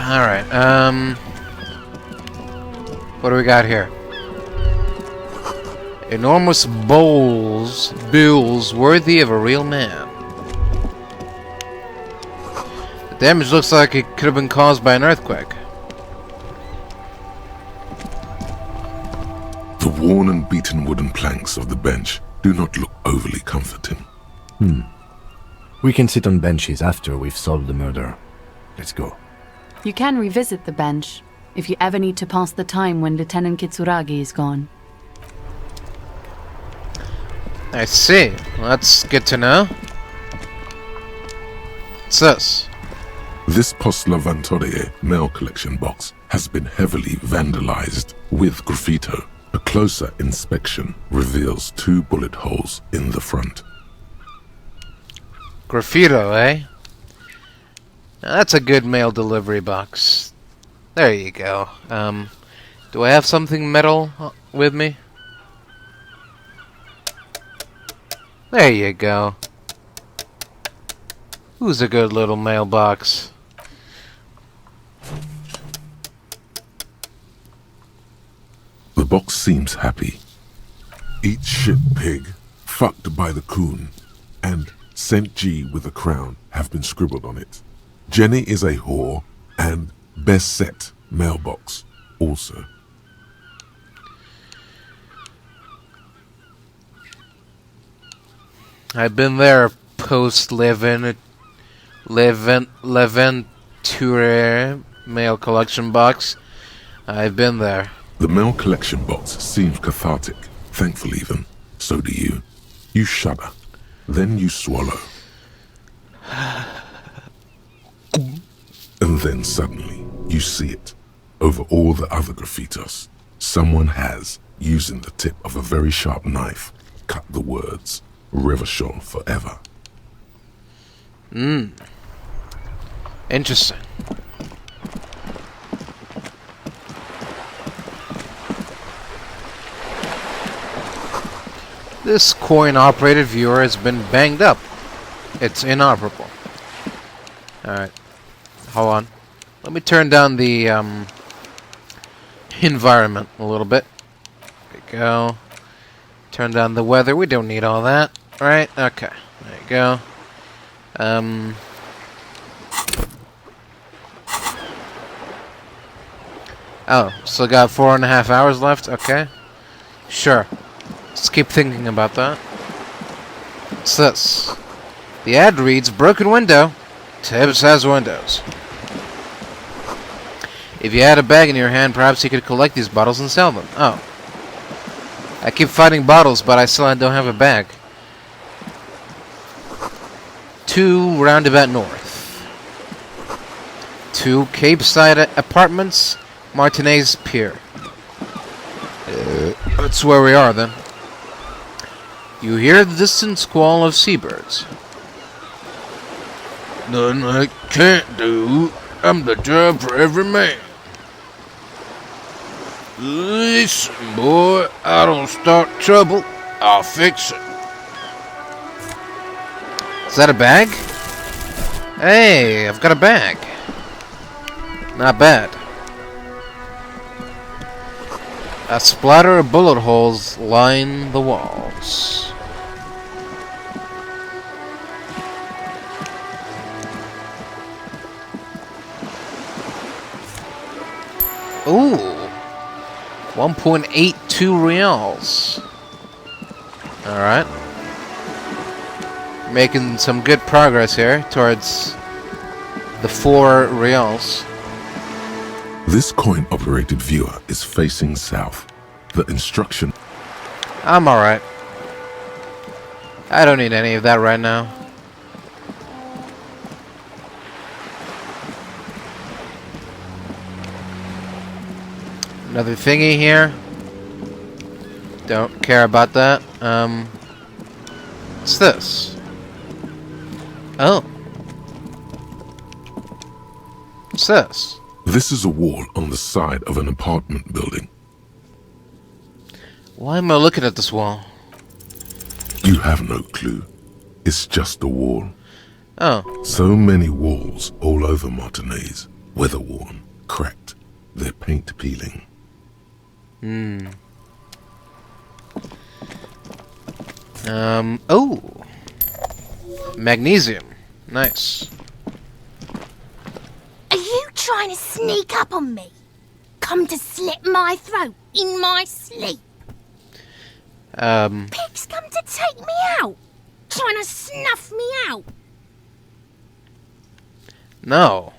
Alright, what do we got here? Enormous bills worthy of a real man. The damage looks like it could have been caused by an earthquake. The worn and beaten wooden planks of the bench do not look overly comforting. We can sit on benches after we've solved the murder. Let's go. You can revisit the bench if you ever need to pass the time when Lieutenant Kitsuragi is gone. I see. Well, that's good to know. What's this? This Postlavantorie mail collection box has been heavily vandalized with graffito. A closer inspection reveals 2 bullet holes in the front. Graffito, eh? Now, that's a good mail delivery box. There you go. Do I have something metal with me? There you go. Who's a good little mailbox? The box seems happy. Eat shit pig, fucked by the coon, and St. G with a crown have been scribbled on it. Jenny is a whore, and best set mailbox also. I've been there post Leventure mail collection box. I've been there. The mail collection box seems cathartic. Thankfully then, so do you. You shudder. Then you swallow. And then suddenly, you see it. Over all the other graffitos, someone has, using the tip of a very sharp knife, cut the words, Revachon forever. Interesting. This coin-operated viewer has been banged up. It's inoperable. Alright. Hold on. Let me turn down the environment a little bit. There we go. Turn down the weather. We don't need all that. Right? Okay. There you go. Oh, still got 4.5 hours left? Okay. Sure. Let's keep thinking about that. What's this? The ad reads, broken window. Tibbs has windows. If you had a bag in your hand, perhaps you could collect these bottles and sell them. Oh. I keep finding bottles, but I still don't have a bag. 2 Roundabout North. 2 Cape Side Apartments, Martinez Pier. That's where we are, then. You hear the distant squall of seabirds. Nothing I can't do. I'm the job for every man. Listen, boy, I don't start trouble, I'll fix it. Is that a bag? Hey, I've got a bag. Not bad. A splatter of bullet holes line the walls. Ooh, 1.82 reals. Alright. Making some good progress here towards the 4 reals. This coin-operated viewer is facing south. The instruction... I'm alright. I don't need any of that right now. Another thingy here. Don't care about that. What's this? Oh. What's this? This is a wall on the side of an apartment building. Why am I looking at this wall? You have no clue. It's just a wall. Oh. So many walls all over Martinez. Weather-worn, cracked, their paint peeling. Oh! Magnesium. Nice. Are you trying to sneak up on me? Come to slit my throat in my sleep? Pigs come to take me out? Trying to snuff me out? No.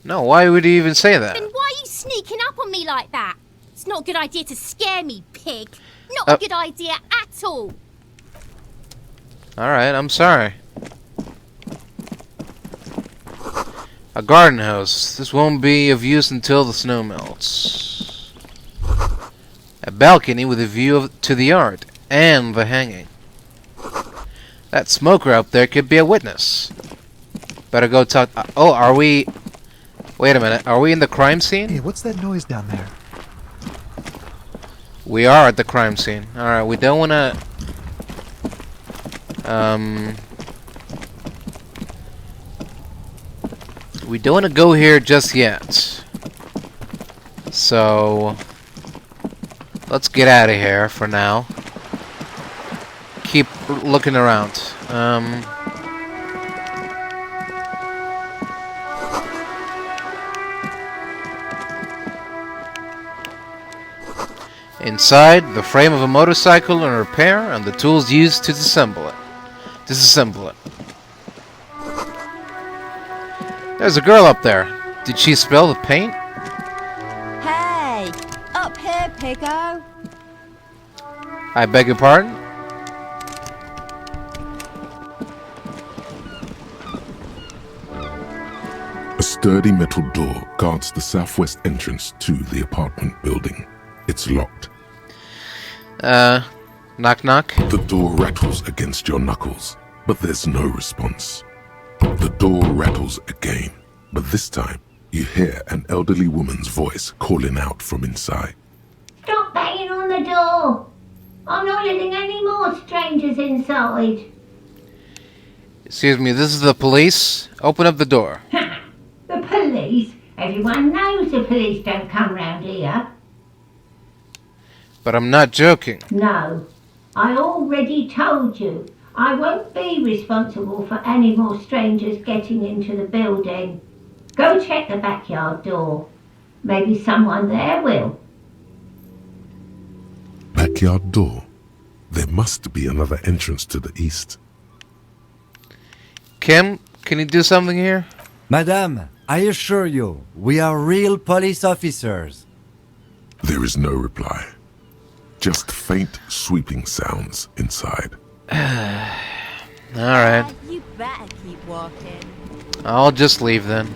No, why would he even say that? Then why are you sneaking up on me like that? It's not a good idea to scare me, pig. Not a good idea at all. Alright, I'm sorry. A garden house. This won't be of use until the snow melts. A balcony with a view to the yard and the hanging. That smoker up there could be a witness. Better go talk. Oh, are we... Wait a minute. Are we in the crime scene? Hey, what's that noise down there? We are at the crime scene. Alright, we don't want to... We don't want to go here just yet. So... Let's get out of here for now. Keep looking around. Inside, the frame of a motorcycle in repair and the tools used to disassemble it. There's a girl up there. Did she spill the paint? Hey, up here, piggo. I beg your pardon? A sturdy metal door guards the southwest entrance to the apartment building. It's locked. Knock knock. The door rattles against your knuckles, but there's no response. The door rattles again, but this time you hear an elderly woman's voice calling out from inside. Stop banging on the door! I'm not letting any more strangers inside. Excuse me, this is the police. Open up the door. The police? Everyone knows the police don't come round here. But I'm not joking. No, I already told you. I won't be responsible for any more strangers getting into the building. Go check the backyard door. Maybe someone there will. Backyard door? There must be another entrance to the east. Kim, can you do something here? Madame, I assure you, we are real police officers. There is no reply. Just faint, sweeping sounds inside. Alright. You better keep walking. I'll just leave then.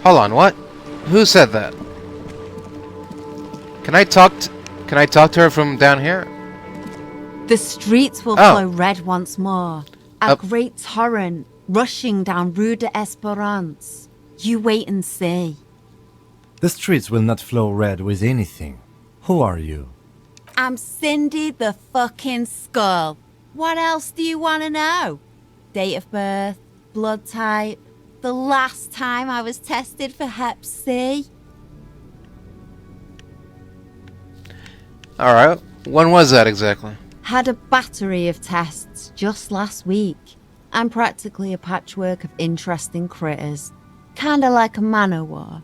Hold on, what? Who said that? Can I talk to her from down here? The streets will Oh. flow red once more. A great torrent rushing down Rue de Esperance. You wait and see. The streets will not flow red with anything. Who are you? I'm Cindy the fucking Skull. What else do you want to know? Date of birth, blood type, the last time I was tested for Hep C. Alright. When was that exactly? Had a battery of tests just last week. I'm practically a patchwork of interesting critters. Kinda like a man-o'-war.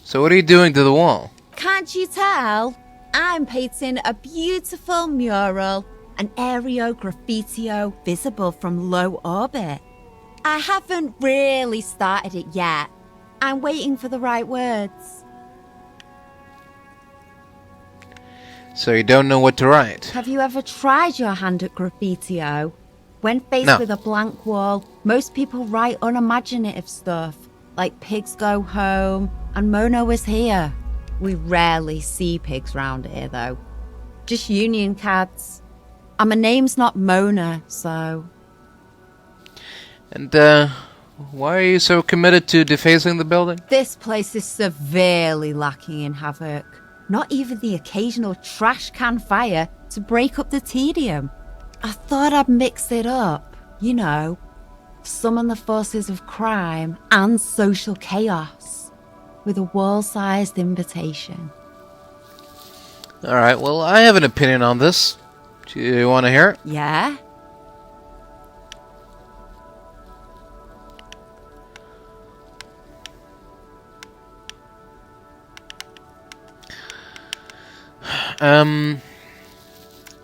So what are you doing to the wall? Can't you tell? I'm painting a beautiful mural, an aereo graffitio visible from low orbit. I haven't really started it yet. I'm waiting for the right words. So you don't know what to write? Have you ever tried your hand at graffitio? When faced No. with a blank wall, most people write unimaginative stuff, like pigs go home and Mona was here. We rarely see pigs round here, though. Just union cards. And my name's not Mona, so... And, why are you so committed to defacing the building? This place is severely lacking in havoc. Not even the occasional trash can fire to break up the tedium. I thought I'd mix it up. You know, summon the forces of crime and social chaos with a wall-sized invitation. Alright, well, I have an opinion on this. Do you want to hear it? Yeah?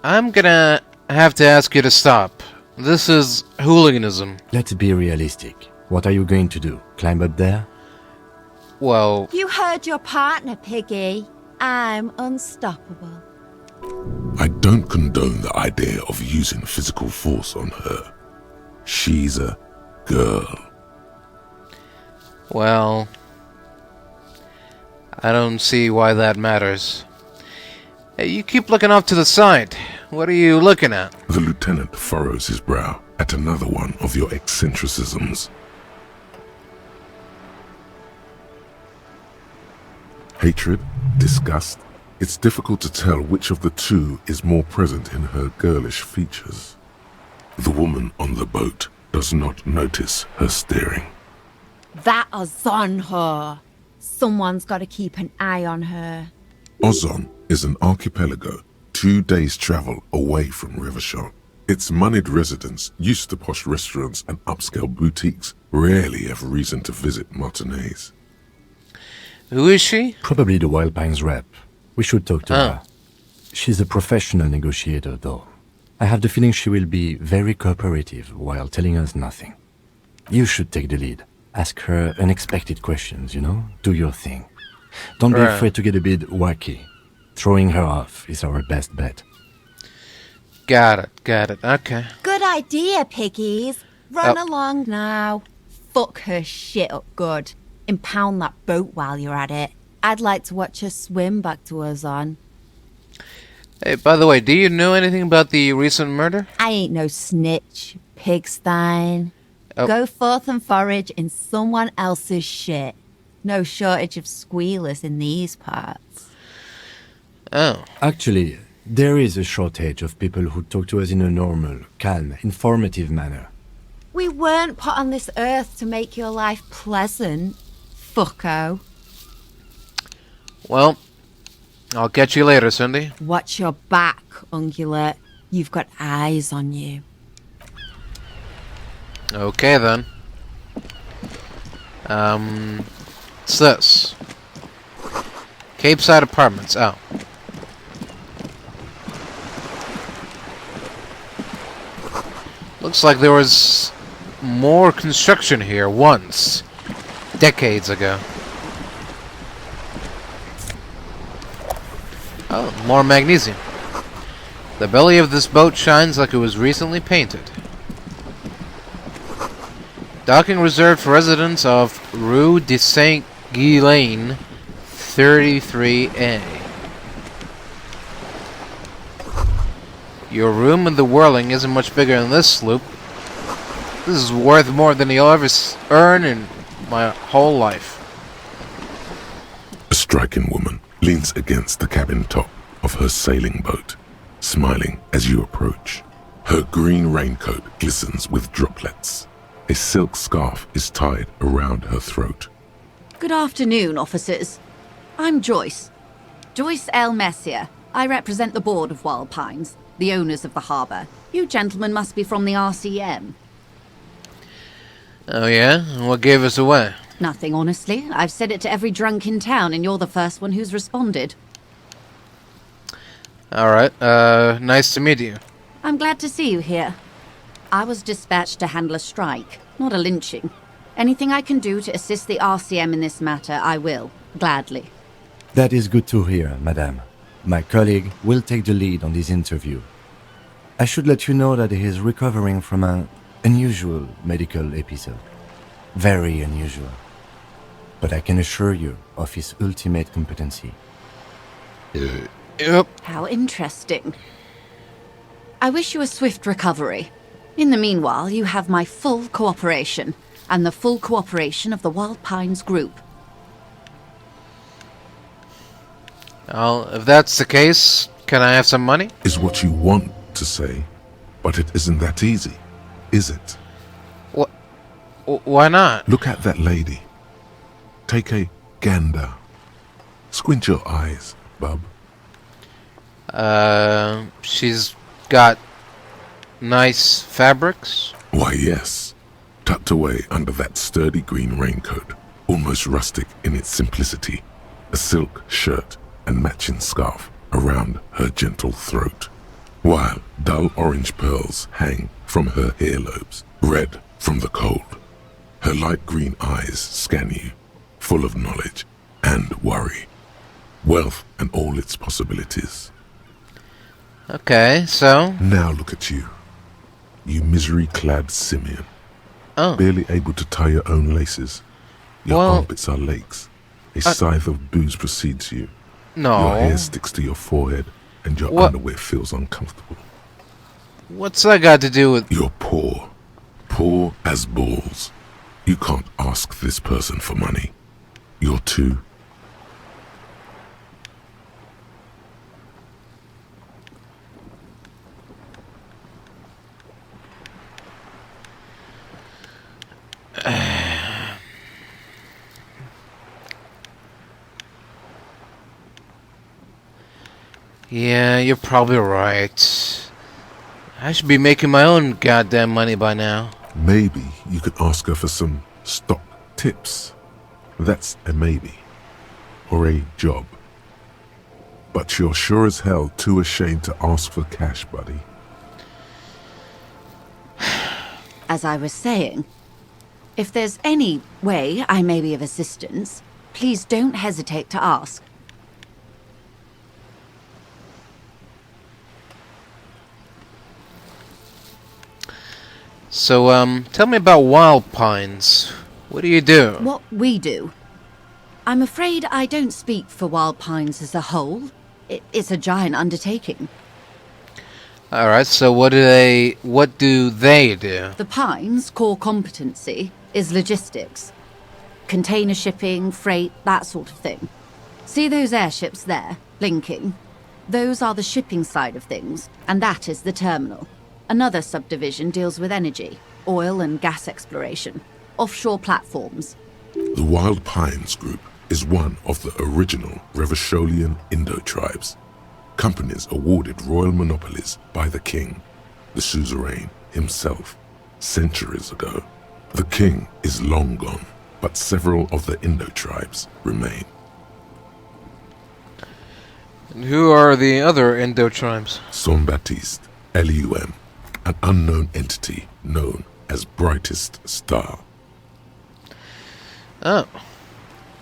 I'm gonna have to ask you to stop. This is hooliganism. Let's be realistic. What are you going to do? Climb up there? Well, You heard your partner, Piggy. I'm unstoppable. I don't condone the idea of using physical force on her. She's a girl. well, I don't see why that matters. Hey, you keep looking off to the side. What are you looking at? The lieutenant furrows his brow at another one of your eccentricisms. Hatred, disgust. It's difficult to tell which of the two is more present in her girlish features. The woman on the boat does not notice her staring. That is on her. Someone's got to keep an eye on her. Ozon is an archipelago 2 days' travel away from Rivershot. Its moneyed residents, used to posh restaurants and upscale boutiques, rarely have reason to visit Martinez. Who is she? Probably the Wild Pines rep. We should talk to her. She's a professional negotiator, though. I have the feeling she will be very cooperative while telling us nothing. You should take the lead. Ask her unexpected questions, you know? Do your thing. Don't be Right. afraid to get a bit wacky. Throwing her off is our best bet. Got it, okay. Good idea, Piggies. Run Oh. along now. Fuck her shit up good. Impound that boat while you're at it. I'd like to watch her swim back to Ozon. Hey, by the way, do you know anything about the recent murder? I ain't no snitch, Pigstein. Oh. Go forth and forage in someone else's shit. No shortage of squealers in these parts. Oh, Actually, there is a shortage of people who talk to us in a normal, calm, informative manner. We weren't put on this earth to make your life pleasant, fucko. well, I'll catch you later, Cindy. Watch your back, Ungulate. You've got eyes on you. Okay, then. What's this? Cape Side Apartments, oh. Looks like there was more construction here once, decades ago. Oh, more magnesium. The belly of this boat shines like it was recently painted. Docking reserved for residents of Rue de Saint-Guilain, 33A. Your room in the Whirling isn't much bigger than this sloop. This is worth more than you'll ever earn in my whole life. A striking woman leans against the cabin top of her sailing boat, smiling as you approach. Her green raincoat glistens with droplets. A silk scarf is tied around her throat. Good afternoon, officers. I'm Joyce. Joyce Messier. I represent the board of Wild Pines, the owners of the harbour. You gentlemen must be from the RCM. Oh yeah? And what gave us away? Nothing, honestly. I've said it to every drunk in town, and you're the first one who's responded. Alright, nice to meet you. I'm glad to see you here. I was dispatched to handle a strike, not a lynching. Anything I can do to assist the RCM in this matter, I will, gladly. That is good to hear, madame. My colleague will take the lead on this interview. I should let you know that he is recovering from an unusual medical episode. Very unusual. But I can assure you of his ultimate competency. Yep. How interesting. I wish you a swift recovery. In the meanwhile, you have my full cooperation, and the full cooperation of the Wild Pines Group. Well, if that's the case, can I have some money? Is what you want to say, but it isn't that easy. is it? What? Why not? Look at that lady. Take a gander. Squint your eyes, bub. She's got nice fabrics. Why, yes. Tucked away under that sturdy green raincoat, almost rustic in its simplicity, a silk shirt and matching scarf around her gentle throat, while dull orange pearls hang from her earlobes, red from the cold. Her light green eyes scan you, full of knowledge and worry, wealth and all its possibilities. Okay, so? Now look at you, you misery-clad simian, Oh. barely able to tie your own laces. Your Well, armpits are lakes. A scythe of booze precedes you. No. Your hair sticks to your forehead, and your What? underwear feels uncomfortable. What's that got to do with... You're poor. Poor as balls. You can't ask this person for money. You're too... Yeah, you're probably right. I should be making my own goddamn money by now. Maybe you could ask her for some stock tips. That's a maybe. Or a job. But you're sure as hell too ashamed to ask for cash, buddy. As I was saying, if there's any way I may be of assistance, please don't hesitate to ask. So, tell me about Wild Pines. What do you do? What we do. I'm afraid I don't speak for Wild Pines as a whole. It's a giant undertaking. Alright, so what do they do? The Pines' core competency is logistics. Container shipping, freight, that sort of thing. See those airships there, blinking? Those are the shipping side of things, and that is the terminal. Another subdivision deals with energy, oil and gas exploration, offshore platforms. The Wild Pines Group is one of the original Revacholian Indo tribes. Companies awarded royal monopolies by the king, the suzerain himself, centuries ago. The king is long gone, but several of the Indo tribes remain. And who are the other Indo tribes? Son Baptiste, Elysium, an unknown entity known as Brightest Star. Oh.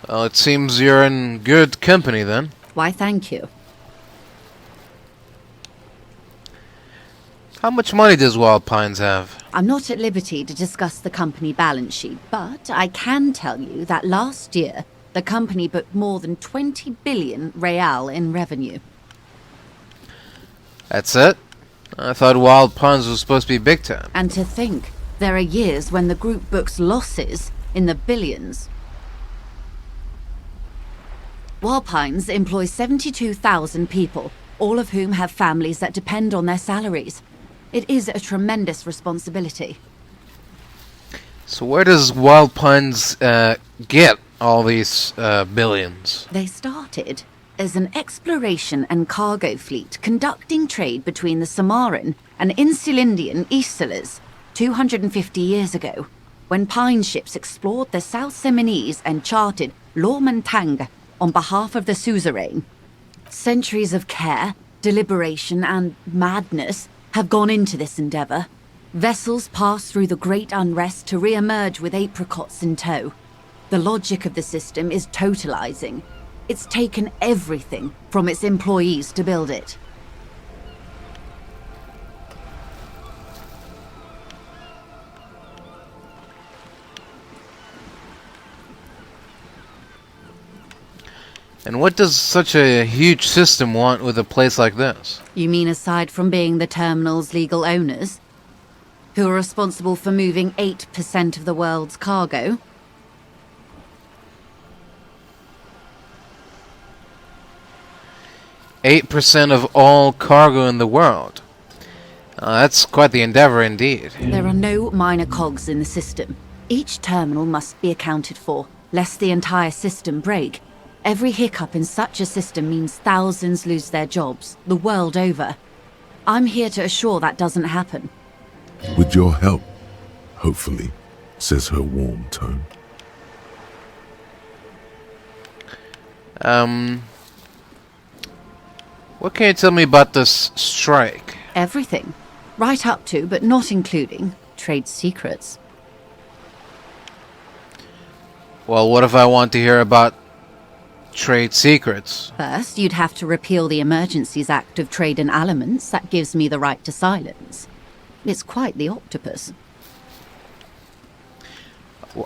Well, it seems you're in good company then. Why, thank you. How much money does Wild Pines have? I'm not at liberty to discuss the company balance sheet, but I can tell you that last year, the company booked more than 20 billion real in revenue. That's it? I thought Wild Pines was supposed to be big time. And to think, there are years when the group books losses in the billions. Wild Pines employs 72,000 people, all of whom have families that depend on their salaries. It is a tremendous responsibility. So where does Wild Pines get all these billions? They started as an exploration and cargo fleet conducting trade between the Samoan and Insulindian Islas 250 years ago, when pine ships explored the South Seminese and charted Lomantang on behalf of the suzerain. Centuries of care, deliberation, and madness have gone into this endeavor. Vessels pass through the great unrest to re-emerge with apricots in tow. The logic of the system is totalizing. It's taken everything from its employees to build it. And what does such a huge system want with a place like this? You mean aside from being the terminal's legal owners, who are responsible for moving 8% of the world's cargo? %8 of all cargo in the world. That's quite the endeavor indeed. There are no minor cogs in the system. Each terminal must be accounted for, lest the entire system break. Every hiccup in such a system means thousands lose their jobs, the world over. I'm here to assure that doesn't happen. With your help, hopefully, says her warm tone. What can you tell me about this strike? Everything. Right up to, but not including, trade secrets. Well, what if I want to hear about trade secrets? First, you'd have to repeal the Emergencies Act of Trade in Aliments. That gives me the right to silence. It's quite the octopus.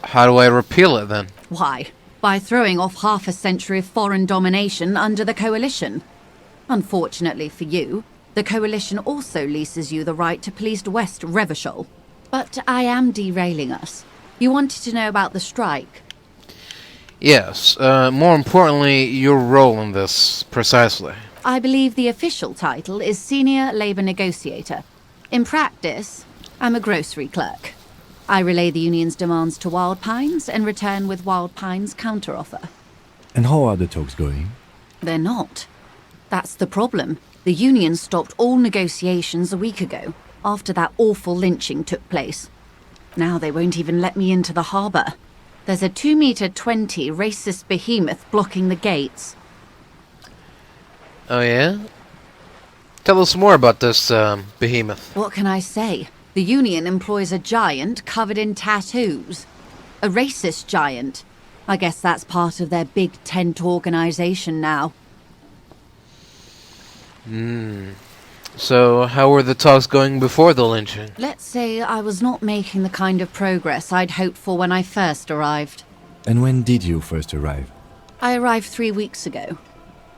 How do I repeal it, then? Why? By throwing off half a century of foreign domination under the Coalition. Unfortunately for you, the Coalition also leases you the right to police West Revachol. But I am derailing us. You wanted to know about the strike? Yes. More importantly, your role in this, precisely. I believe the official title is Senior Labour Negotiator. In practice, I'm a grocery clerk. I relay the union's demands to Wild Pines and return with Wild Pines' counteroffer. And how are the talks going? They're not. That's the problem. The union stopped all negotiations a week ago, after that awful lynching took place. Now they won't even let me into the harbour. There's a 2-meter-20 racist behemoth blocking the gates. Oh, yeah? Tell us more about this, behemoth. What can I say? The union employs a giant covered in tattoos. A racist giant. I guess that's part of their big tent organisation now. So, how were the talks going before the lynching? Let's say I was not making the kind of progress I'd hoped for when I first arrived. And when did you first arrive? I arrived 3 weeks ago.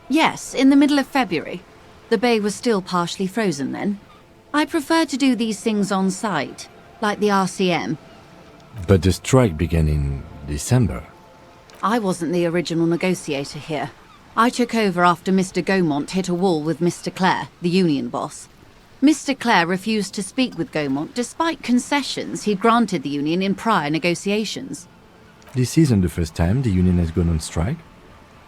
Yes, in the middle of February. The bay was still partially frozen then. I prefer to do these things on site, like the RCM. But the strike began in December. I wasn't the original negotiator here. I took over after Mr. Gaumont hit a wall with Mr. Clare, the union boss. Mr. Clare refused to speak with Gaumont despite concessions he'd granted the union in prior negotiations. This isn't the first time the union has gone on strike?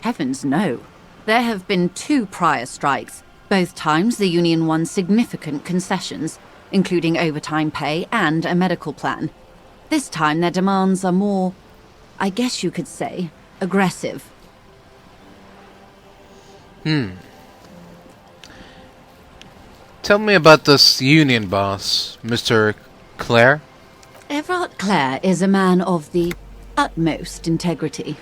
Heavens no. There have been 2 prior strikes. Both times the union won significant concessions, including overtime pay and a medical plan. This time their demands are more, I guess you could say, aggressive. Tell me about this union boss, Mr. Clare. Everard Clare is a man of the utmost integrity.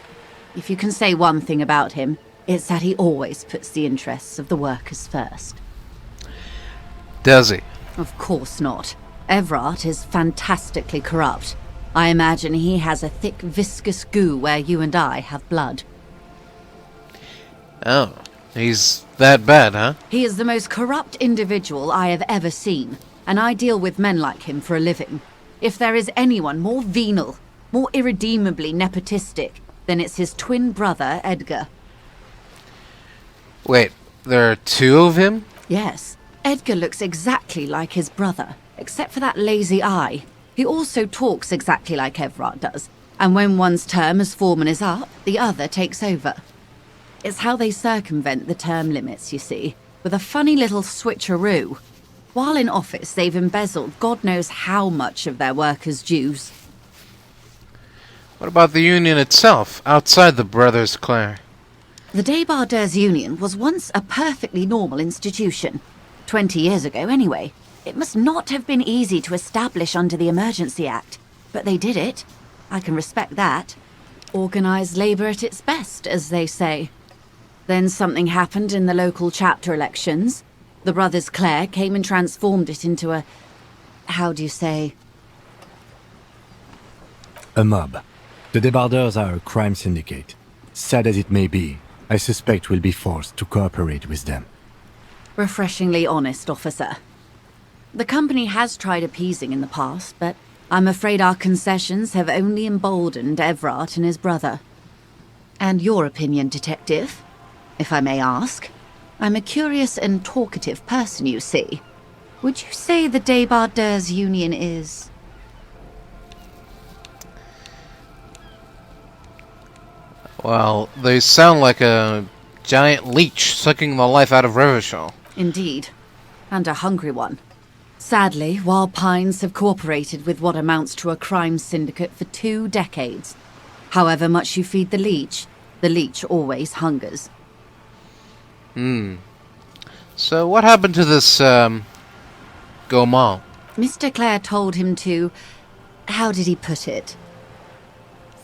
If you can say one thing about him, it's that he always puts the interests of the workers first. Does he? Of course not. Everard is fantastically corrupt. I imagine he has a thick, viscous goo where you and I have blood. Oh, he's that bad, huh? He is the most corrupt individual I have ever seen, and I deal with men like him for a living. If there is anyone more venal, more irredeemably nepotistic, then it's his twin brother, Edgar. Wait, there are 2 of him? Yes, Edgar looks exactly like his brother, except for that lazy eye. He also talks exactly like Everard does, and when one's term as foreman is up, the other takes over. It's how they circumvent the term limits, you see, with a funny little switcheroo. While in office, they've embezzled God knows how much of their workers' dues. What about the union itself, outside the Brothers Clare? The Débardeurs Union was once a perfectly normal institution. 20 years ago, anyway. It must not have been easy to establish under the Emergency Act, but they did it. I can respect that. Organised labour at its best, as they say. Then something happened in the local chapter elections. The Brothers Clare came and transformed it into a... how do you say? A mob. The Débardeurs are a crime syndicate. Sad as it may be, I suspect we'll be forced to cooperate with them. Refreshingly honest, officer. The company has tried appeasing in the past, but I'm afraid our concessions have only emboldened Everard and his brother. And your opinion, detective? If I may ask. I'm a curious and talkative person, you see. Would you say the Debardeurs Union is... Well, they sound like a giant leech sucking the life out of Revachol. Indeed. And a hungry one. Sadly, Wild Pines have cooperated with what amounts to a crime syndicate for 2 decades. However much you feed the leech always hungers. So what happened to this, Gaumont? Mr. Clare told him to... How did he put it?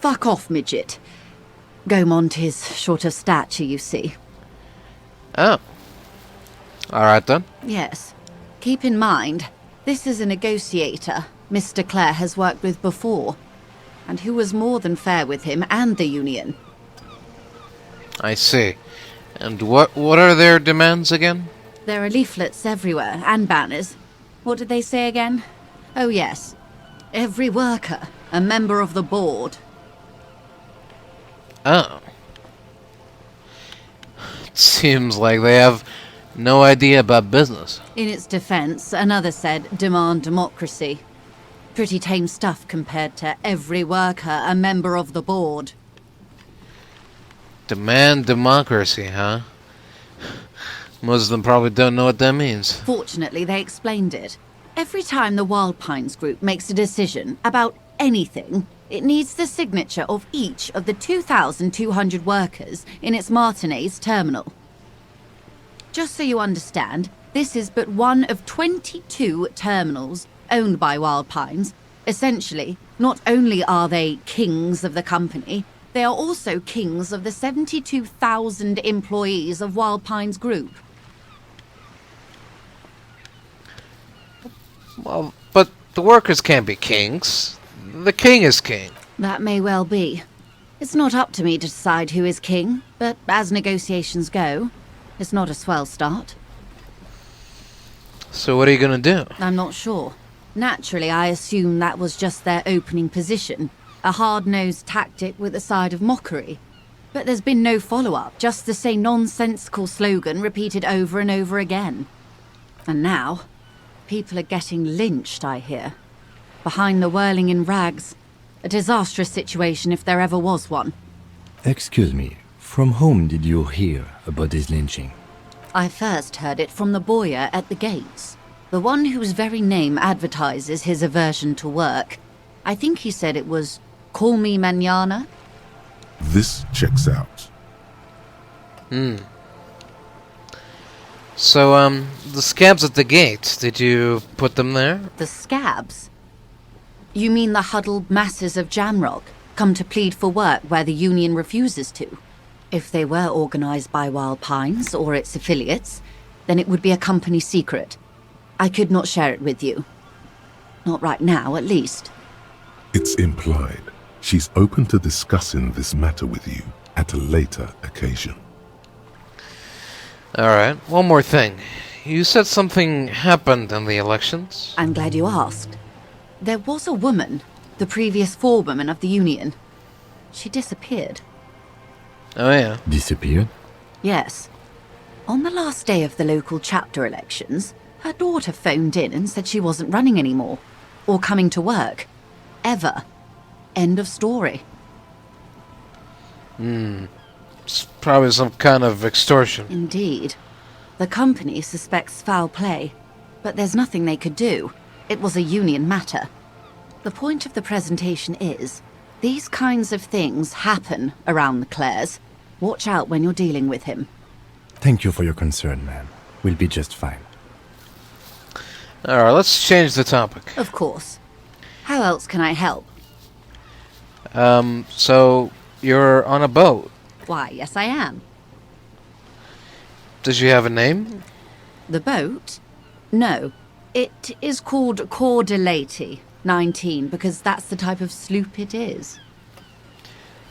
Fuck off, midget. Gaumont is short of stature, you see. Oh. Alright then. Yes. Keep in mind, this is a negotiator Mr. Clare has worked with before, and who was more than fair with him and the Union. I see. And what are their demands again? There are leaflets everywhere, and banners. What did they say again? Oh yes. Every worker, a member of the board. Oh. It seems like they have no idea about business. In its defense, another said, demand democracy. Pretty tame stuff compared to every worker, a member of the board. Demand democracy, huh? Most of them probably don't know what that means. Fortunately, they explained it. Every time the Wild Pines group makes a decision about anything, it needs the signature of each of the 2,200 workers in its Martinez terminal. Just so you understand, this is but one of 22 terminals owned by Wild Pines. Essentially, not only are they kings of the company, they are also kings of the 72,000 employees of Wild Pines Group. Well, but the workers can't be kings. The king is king. That may well be. It's not up to me to decide who is king, but as negotiations go, it's not a swell start. So what are you gonna do? I'm not sure. Naturally, I assume that was just their opening position, a hard-nosed tactic with a side of mockery. But there's been no follow-up, just the same nonsensical slogan repeated over and over again. And now, people are getting lynched, I hear. Behind the whirling in rags. A disastrous situation if there ever was one. Excuse me, from whom did you hear about this lynching? I first heard it from the boyer at the gates. The one whose very name advertises his aversion to work. I think he said it was, "Call me mañana." This checks out. So, the scabs at the gate, did you put them there? The scabs? You mean the huddled masses of Jamrock, come to plead for work where the Union refuses to? If they were organized by Wild Pines or its affiliates, then it would be a company secret. I could not share it with you. Not right now, at least. It's implied she's open to discussing this matter with you at a later occasion. Alright, one more thing. You said something happened in the elections? I'm glad you asked. There was a woman, the previous forewoman of the Union. She disappeared. Oh yeah. Disappeared? Yes. On the last day of the local chapter elections, her daughter phoned in and said she wasn't running anymore. Or coming to work. Ever. End of story. It's probably some kind of extortion. Indeed. The company suspects foul play, but there's nothing they could do. It was a Union matter. The point of the presentation is, these kinds of things happen around the Clares. Watch out when you're dealing with him. Thank you for your concern, ma'am. We'll be just fine. Alright, let's change the topic. Of course. How else can I help? So, you're on a boat. Why, yes I am. Does she have a name? The boat? No. It is called UND 19, because that's the type of sloop it is.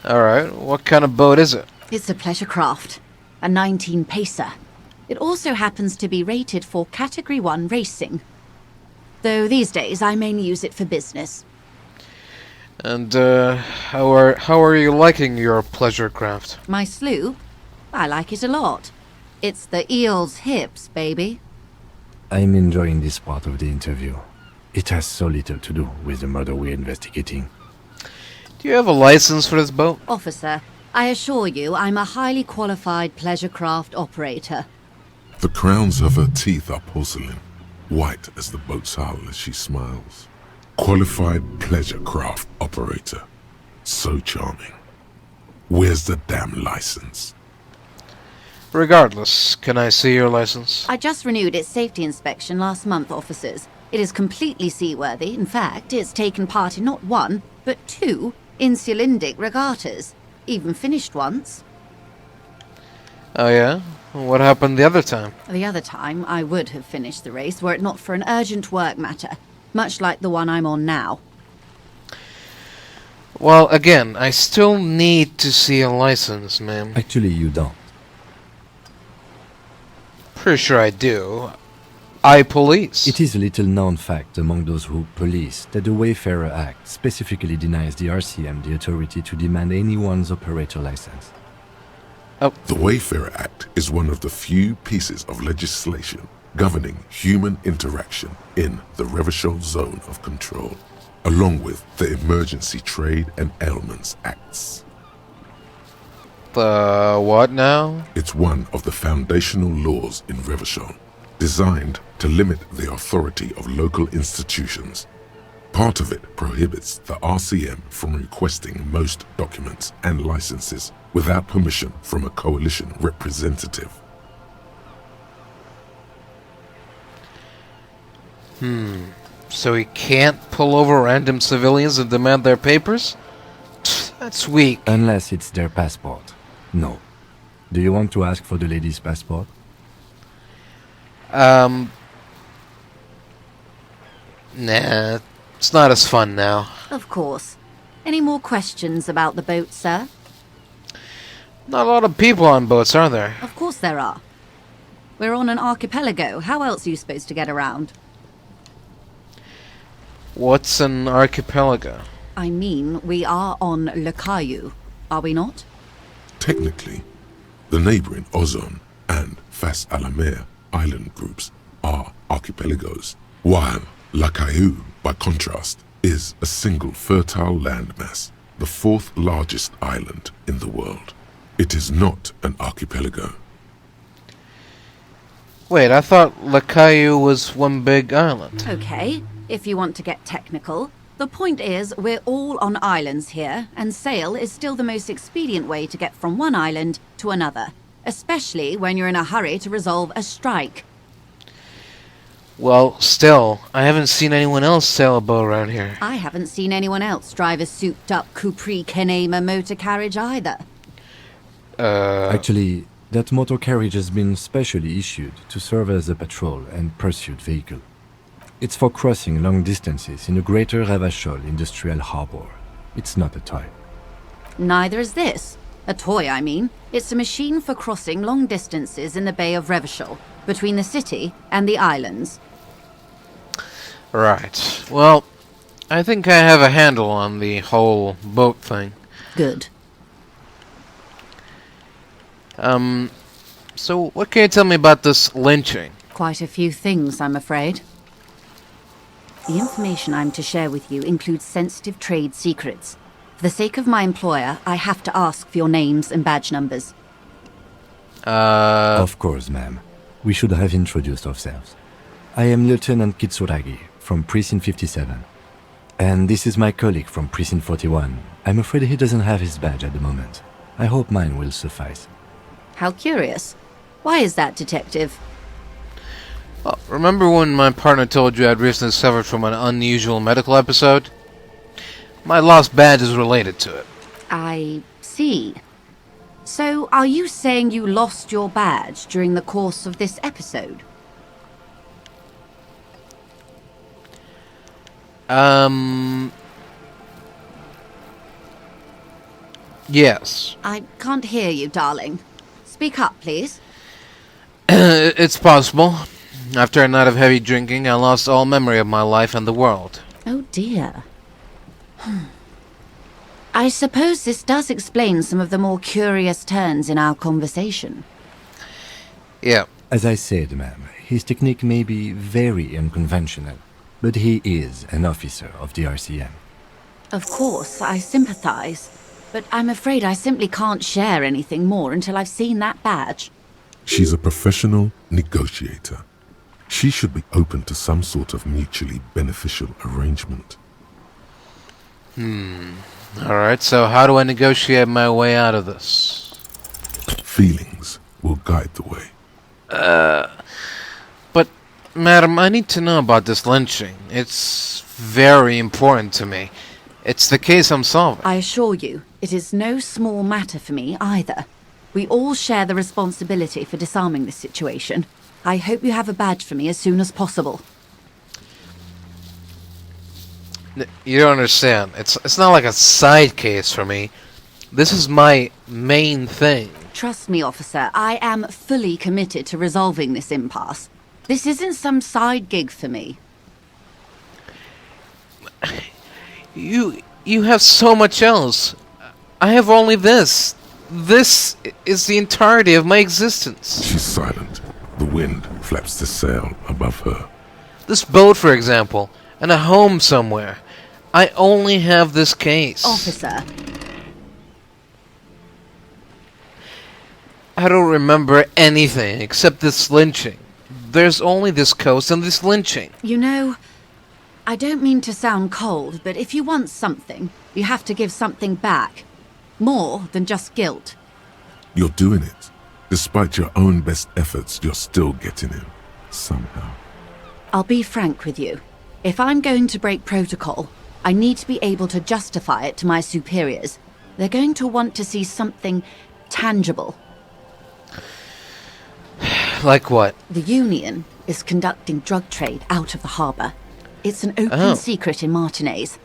Alright, what kind of boat is it? It's a pleasure craft. A 19 pacer. It also happens to be rated for Category 1 racing. Though these days I mainly use it for business. And, how are you liking your pleasure craft? My sloop? I like it a lot. It's the eel's hips, baby. I'm enjoying this part of the interview. It has so little to do with the murder we're investigating. Do you have a license for this boat? Officer, I assure you I'm a highly qualified pleasure craft operator. The crowns of her teeth are porcelain, white as the boat's hull as she smiles. Qualified pleasure craft operator. So charming. Where's the damn license? Regardless, can I see your license? I just renewed its safety inspection last month, officers. It is completely seaworthy. In fact, it's taken part in not one, but two Insulindic regattas. Even finished once. Oh yeah? What happened the other time? The other time, I would have finished the race were it not for an urgent work matter, much like the one I'm on now. Well, again, I still need to see a license, ma'am. Actually, you don't. Pretty sure I do. I police. It is a little known fact among those who police that the Wayfarer Act specifically denies the RCM the authority to demand anyone's operator license. The Wayfarer Act is one of the few pieces of legislation governing human interaction in the Revachol Zone of Control, along with the Emergency Trade and Ailments Acts. The what now? It's one of the foundational laws in Revachol, designed to limit the authority of local institutions. Part of it prohibits the RCM from requesting most documents and licenses without permission from a coalition representative. So he can't pull over random civilians and demand their papers? That's weak. Unless it's their passport. No. Do you want to ask for the lady's passport? Nah, it's not as fun now. Of course. Any more questions about the boat, sir? Not a lot of people on boats, are there? Of course there are. We're on an archipelago. How else are you supposed to get around? What's an archipelago? I mean, we are on Le Caillou, are we not? Technically, the neighboring Ozone and Fas a la Mer island groups are archipelagos, while La Caillou, by contrast, is a single fertile landmass, the fourth largest island in the world. It is not an archipelago. Wait, I thought Le Caillou was one big island. Okay, if you want to get technical. The point is, we're all on islands here, and sail is still the most expedient way to get from one island to another, especially when you're in a hurry to resolve a strike. Well, still, I haven't seen anyone else sail a boat around here. I haven't seen anyone else drive a souped-up Capri Canema motor carriage either. Actually, that motor carriage has been specially issued to serve as a patrol and pursuit vehicle. It's for crossing long distances in the greater Revachol industrial harbor. It's not a toy. Neither is this. A toy, I mean. It's a machine for crossing long distances in the Bay of Revachol, between the city and the islands. Right. Well, I think I have a handle on the whole boat thing. Good. So what can you tell me about this lynching? Quite a few things, I'm afraid. The information I'm to share with you includes sensitive trade secrets. For the sake of my employer, I have to ask for your names and badge numbers. Of course, ma'am. We should have introduced ourselves. I am Lieutenant Kitsuragi from Precinct 57. And this is my colleague from Precinct 41. I'm afraid he doesn't have his badge at the moment. I hope mine will suffice. How curious. Why is that, Detective? Well, remember when my partner told you I'd recently suffered from an unusual medical episode? My lost badge is related to it. I see. So, are you saying you lost your badge during the course of this episode? Yes. I can't hear you, darling. Speak up, please. It's possible. After a night of heavy drinking, I lost all memory of my life and the world. Oh dear. I suppose this does explain some of the more curious turns in our conversation. Yeah. As I said, ma'am, his technique may be very unconventional, but he is an officer of the RCM. Of course, I sympathize, but I'm afraid I simply can't share anything more until I've seen that badge. She's a professional negotiator. She should be open to some sort of mutually beneficial arrangement. Alright, so how do I negotiate my way out of this? Feelings will guide the way. But, madam, I need to know about this lynching. It's very important to me. It's the case I'm solving. I assure you, it is no small matter for me either. We all share the responsibility for disarming this situation. I hope you have a badge for me as soon as possible. You don't understand. It's not like a side case for me. This is my main thing. Trust me, officer, I am fully committed to resolving this impasse. This isn't some side gig for me. You have so much else. I have only this. This is the entirety of my existence. She's silent. The wind flaps the sail above her. This boat, for example, and a home somewhere. I only have this case. Officer. I don't remember anything except this lynching. There's only this coast and this lynching. You know, I don't mean to sound cold, but if you want something, you have to give something back. More than just guilt. You're doing it. Despite your own best efforts, you're still getting in. Somehow. I'll be frank with you. If I'm going to break protocol, I need to be able to justify it to my superiors. They're going to want to see something tangible. Like what? The Union is conducting drug trade out of the harbour. It's an open secret in Martinez.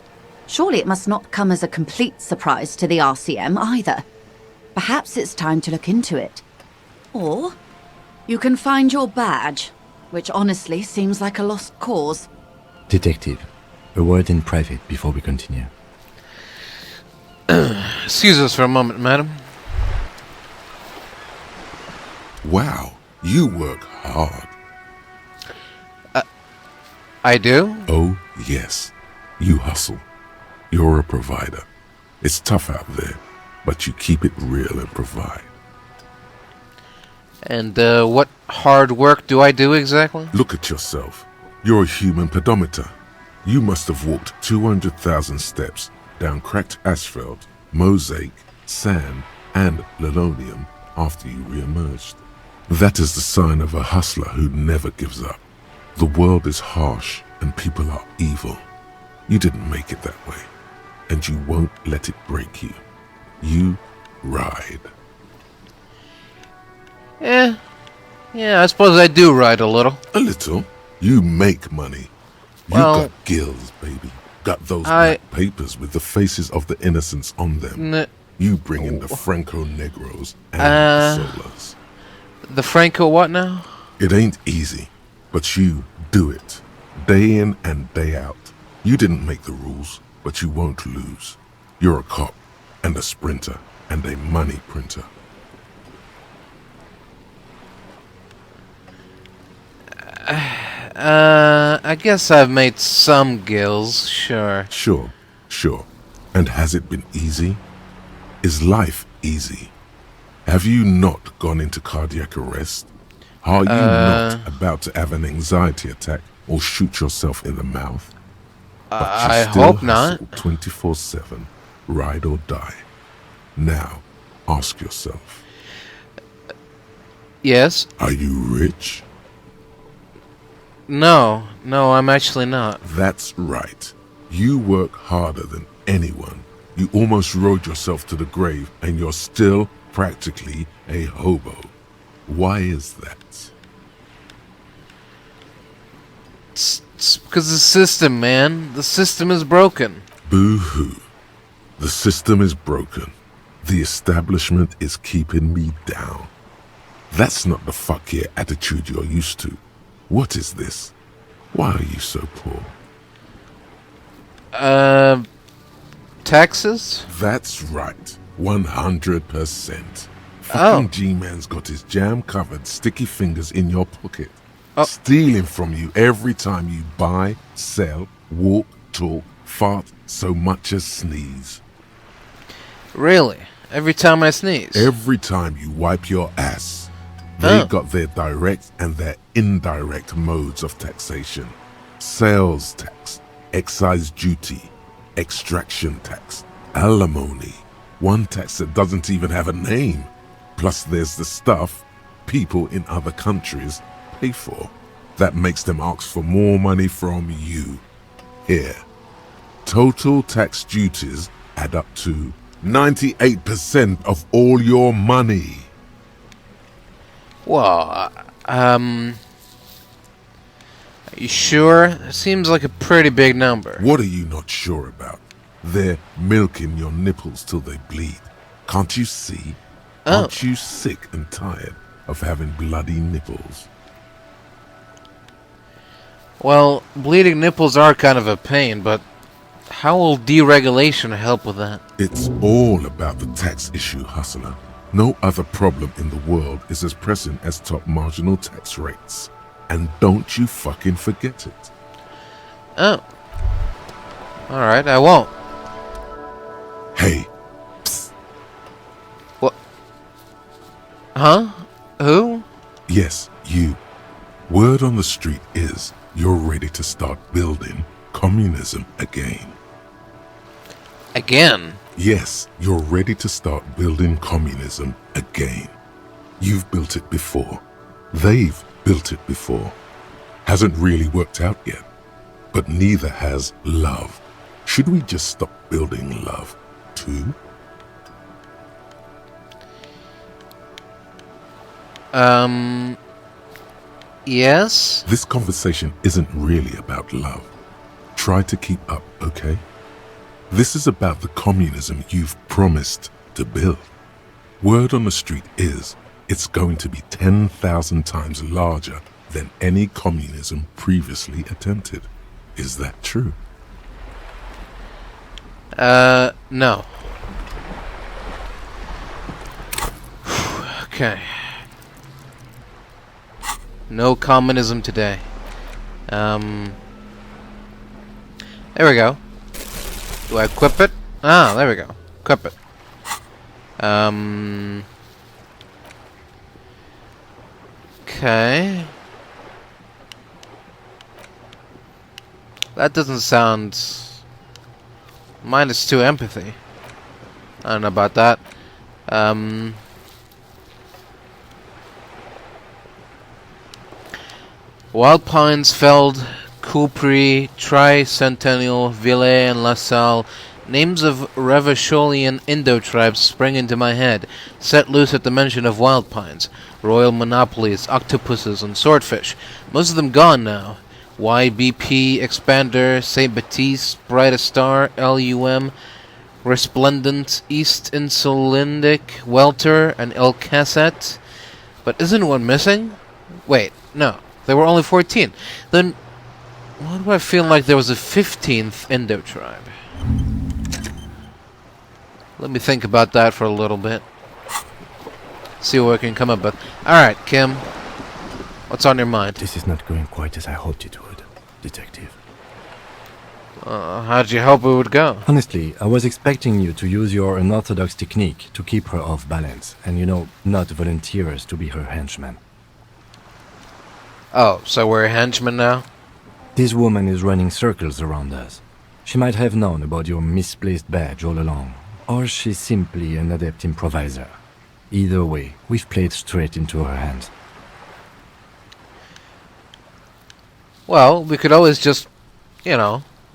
Surely it must not come as a complete surprise to the RCM either. Perhaps it's time to look into it. Or you can find your badge, which honestly seems like a lost cause. Detective, a word in private before we continue. Excuse us for a moment, madam. Wow, you work hard. I do? Oh, yes. You hustle. You're a provider. It's tough out there, but you keep it real and provide. And what hard work do I do exactly? Look at yourself. You're a human pedometer. You must have walked 200,000 steps down cracked asphalt, mosaic, sand, and linoleum after you re-emerged. That is the sign of a hustler who never gives up. The world is harsh and people are evil. You didn't make it that way, and you won't let it break you. You ride. Yeah, I suppose I do ride a little. A little. You make money. You Well, got gills, baby. Got those black papers with the faces of the innocents on them. You bring in the Franco Negros and the Solas. The Franco what now? It ain't easy, but you do it. Day in and day out. You didn't make the rules, but you won't lose. You're a cop, and a sprinter, and a money printer. I guess I've made some gills, sure. Sure. And has it been easy? Is life easy? Have you not gone into cardiac arrest? Are you not about to have an anxiety attack or shoot yourself in the mouth? I hope not. 24/7, ride or die. Now, ask yourself. Yes? Are you rich? No, I'm actually not. That's right. You work harder than anyone. You almost rode yourself to the grave, and you're still practically a hobo. Why is that? It's because the system, man. The system is broken. Boo-hoo. The system is broken. The establishment is keeping me down. That's not the fuck yeah attitude you're used to. What is this? Why are you so poor? Taxes? That's right. 100%. Fucking G-Man's got his jam-covered sticky fingers in your pocket. Oh. Stealing from you every time you buy, sell, walk, talk, fart, so much as sneeze. Really? Every time I sneeze? Every time you wipe your ass. They've got their direct and their indirect modes of taxation. Sales tax, excise duty, extraction tax, alimony. One tax that doesn't even have a name. Plus there's the stuff people in other countries pay for. That makes them ask for more money from you. Here. Total tax duties add up to 98% of all your money. Well, are you sure? It seems like a pretty big number. What are you not sure about? They're milking your nipples till they bleed. Can't you see? Aren't you sick and tired of having bloody nipples? Well, bleeding nipples are kind of a pain, but how will deregulation help with that? It's all about the tax issue, hustler. No other problem in the world is as pressing as top marginal tax rates. And don't you fucking forget it. Oh. Alright, I won't. Hey. What? Huh? Who? Yes, you. Word on the street is you're ready to start building communism again. Again? Yes, you're ready to start building communism again. You've built it before. They've built it before. Hasn't really worked out yet. But neither has love. Should we just stop building love, too? Yes? This conversation isn't really about love. Try to keep up, okay? This is about the communism you've promised to build. Word on the street is it's going to be 10,000 times larger than any communism previously attempted. Is that true? No. Okay. No communism today. There we go. Do I equip it? Ah, there we go. Equip it. Okay. That doesn't sound... -2 empathy. I don't know about that. Wild Pines, Feld, Coupri, Tricentennial, Ville, and La Salle. Names of Revacholian Indo-tribes spring into my head, set loose at the mention of Wild Pines. Royal monopolies, octopuses, and swordfish. Most of them gone now. YBP, Expander, St. Baptiste, Brightest Star, LUM, Resplendent, East Insulindic, Welter, and El Cassette. But isn't one missing? Wait, no. There were only 14. Then, why do I feel like there was a 15th Indo-tribe? Let me think about that for a little bit. See what I can come up with. Alright, Kim. What's on your mind? This is not going quite as I hoped it would, Detective. How'd you hope it would go? Honestly, I was expecting you to use your unorthodox technique to keep her off balance, and not volunteer us to be her henchman. Oh, so we're henchmen now? This woman is running circles around us. She might have known about your misplaced badge all along, or she's simply an adept improviser. Either way, we've played straight into her hands. Well, we could always just,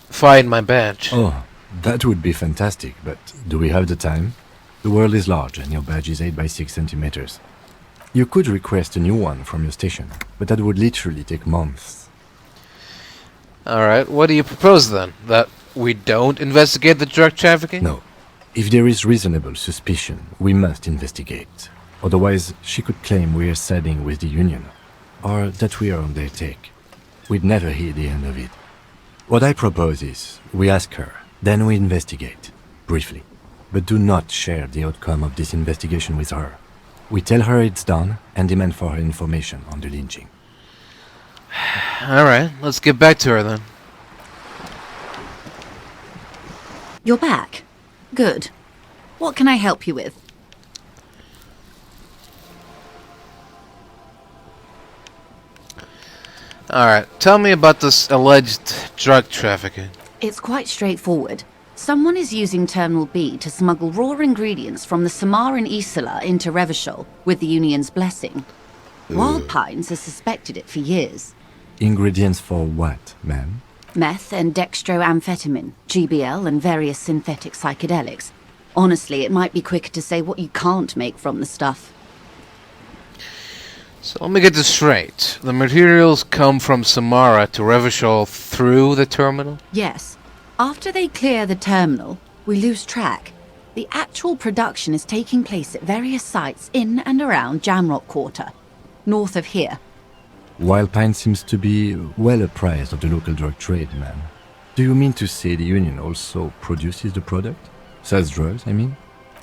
find my badge. Oh, that would be fantastic, but do we have the time? The world is large and your badge is 8 by 6 centimeters. You could request a new one from your station, but that would literally take months. Alright, what do you propose then? That we don't investigate the drug trafficking? No. If there is reasonable suspicion, we must investigate. Otherwise, she could claim we are siding with the Union, or that we are on their take. We'd never hear the end of it. What I propose is, we ask her, then we investigate, briefly. But do not share the outcome of this investigation with her. We tell her it's done and demand for her information on the lynching. Alright, let's get back to her then. You're back. Good. What can I help you with? Alright, tell me about this alleged drug trafficking. It's quite straightforward. Someone is using Terminal B to smuggle raw ingredients from the Samaran Isola into Revachol with the Union's blessing. Wild Pines has suspected it for years. Ingredients for what, ma'am? Meth and dextroamphetamine, GBL and various synthetic psychedelics. Honestly, it might be quicker to say what you can't make from the stuff. So let me get this straight. The materials come from Samara to Revachol through the terminal? Yes. After they clear the terminal, we lose track. The actual production is taking place at various sites in and around Jamrock Quarter, north of here. Wild Pine seems to be well apprised of the local drug trade, ma'am. Do you mean to say the Union also produces the product? Sells drugs, I mean?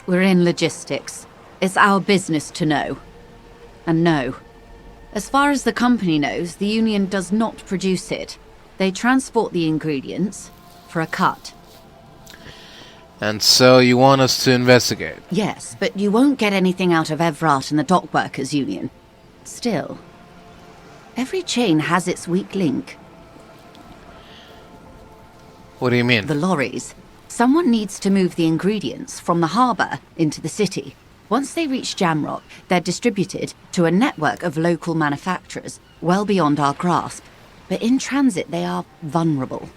We're in logistics. It's our business to know. And no. As far as the company knows, the Union does not produce it. They transport the ingredients for a cut. And so you want us to investigate? Yes, but you won't get anything out of Evrat and the Dock Workers Union. Still, every chain has its weak link. What do you mean? The lorries. Someone needs to move the ingredients from the harbour into the city. Once they reach Jamrock, they're distributed to a network of local manufacturers, well beyond our grasp. But in transit, they are vulnerable.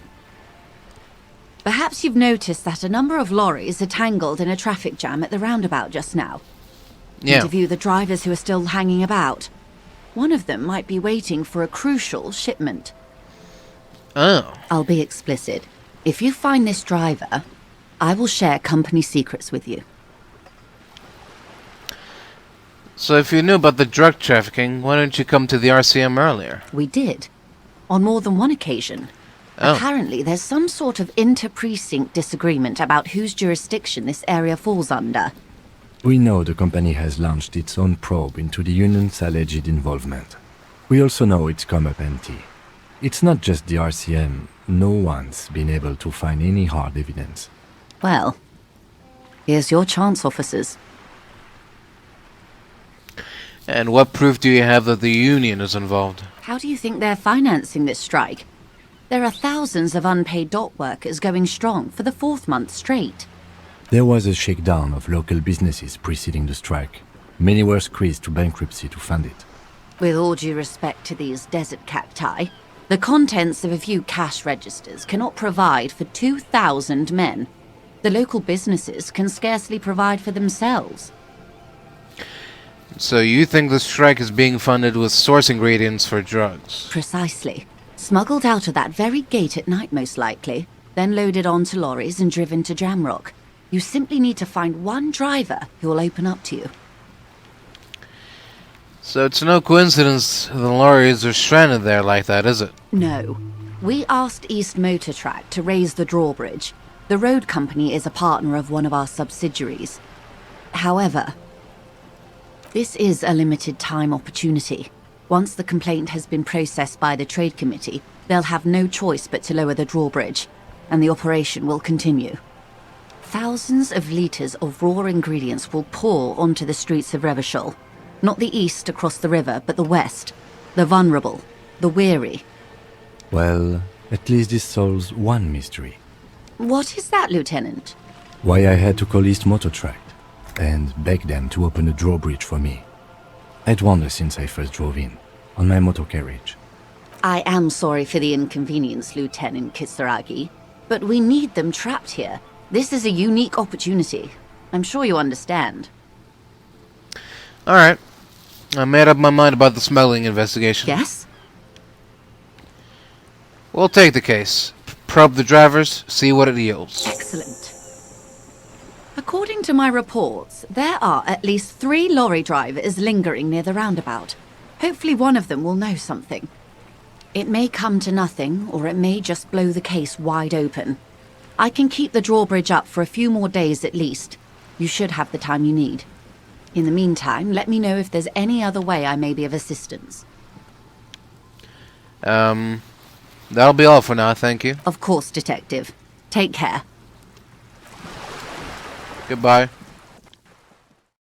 Perhaps you've noticed that a number of lorries are tangled in a traffic jam at the roundabout just now. Yeah. Interview the drivers who are still hanging about. One of them might be waiting for a crucial shipment. Oh. I'll be explicit. If you find this driver, I will share company secrets with you. So if you knew about the drug trafficking, why didn't you come to the RCM earlier? We did. On more than one occasion. Oh. Apparently, there's some sort of inter-precinct disagreement about whose jurisdiction this area falls under. We know the company has launched its own probe into the Union's alleged involvement. We also know it's come up empty. It's not just the RCM. No one's been able to find any hard evidence. Well, here's your chance, officers. And what proof do you have that the Union is involved? How do you think they're financing this strike? There are thousands of unpaid dock workers going strong for the 4th month straight. There was a shakedown of local businesses preceding the strike. Many were squeezed to bankruptcy to fund it. With all due respect to these desert cacti, the contents of a few cash registers cannot provide for 2,000 men. The local businesses can scarcely provide for themselves. So you think the strike is being funded with source ingredients for drugs? Precisely. Smuggled out of that very gate at night, most likely, then loaded onto lorries and driven to Jamrock. You simply need to find one driver who will open up to you. So it's no coincidence the lorries are stranded there like that, is it? No. We asked East Motor Track to raise the drawbridge. The road company is a partner of one of our subsidiaries. However, this is a limited time opportunity. Once the complaint has been processed by the Trade Committee, they'll have no choice but to lower the drawbridge, and the operation will continue. Thousands of litres of raw ingredients will pour onto the streets of Revachol. Not the east across the river, but the west. The vulnerable, the weary. Well, at least this solves one mystery. What is that, Lieutenant? Why I had to call East Motor Track and beg them to open a drawbridge for me. I'd wondered since I first drove in, on my motor carriage. I am sorry for the inconvenience, Lieutenant Kitsuragi, but we need them trapped here. This is a unique opportunity. I'm sure you understand. Alright. I made up my mind about the smuggling investigation. Yes? We'll take the case. Probe the drivers, see what it yields. Excellent. According to my reports, there are at least 3 lorry drivers lingering near the roundabout. Hopefully one of them will know something. It may come to nothing, or it may just blow the case wide open. I can keep the drawbridge up for a few more days at least. You should have the time you need. In the meantime, let me know if there's any other way I may be of assistance. That'll be all for now, thank you. Of course, Detective. Take care. Goodbye.